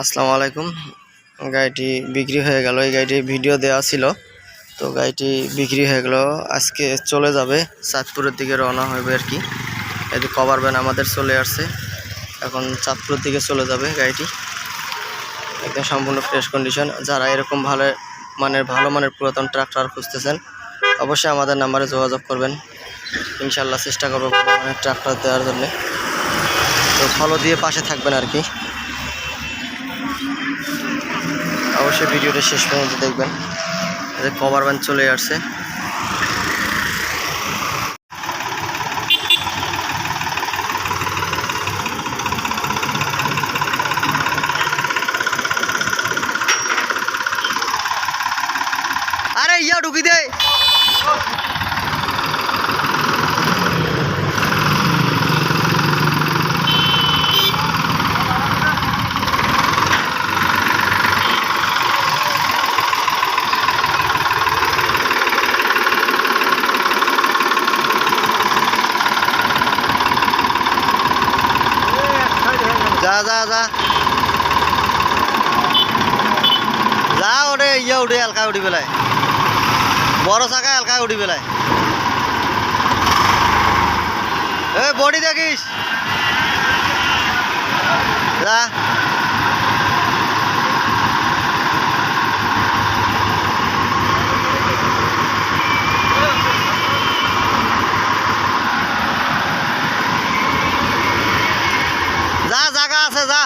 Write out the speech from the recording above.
আসসালামু আলাইকুম। গাড়িটি বিক্রি হয়ে গেল। এই গাড়িটি ভিডিও দেওয়া ছিল, তো গাড়িটি বিক্রি হয়ে গেল। আজকে চলে যাবে, চাঁদপুরের দিকে রওনা হবে আর কি। এই কভার ভ্যান আমাদের চলে আসছে, এখন চাঁদপুরের দিকে চলে যাবে গাড়িটি। একদম সম্পূর্ণ ফ্রেশ কন্ডিশন। যারা এরকম ভালো মানের পুরাতন ট্রাক্টর খুঁজতেছেন অবশ্যই আমাদের নাম্বারে যোগাযোগ করবেন। ইনশাল্লাহ চেষ্টা করবো ভালো মানের ট্রাক্টর দেওয়ার জন্য। তো ফলো দিয়ে পাশে থাকবেন আর কি। অবশ্যই ভিডিওটা শেষ পর্যন্ত দেখবেন। কভার ভ্যান চলে আসছে। আরে ইয়া ঢুকি দে। যা যা যা যা ওরে ইয়া উঠে হালকা উঠি পেলায়, বড় চাকায় হালকা উঠি পেলায়। এ বডি দেখিস, যা যা জায়গা আছে যা।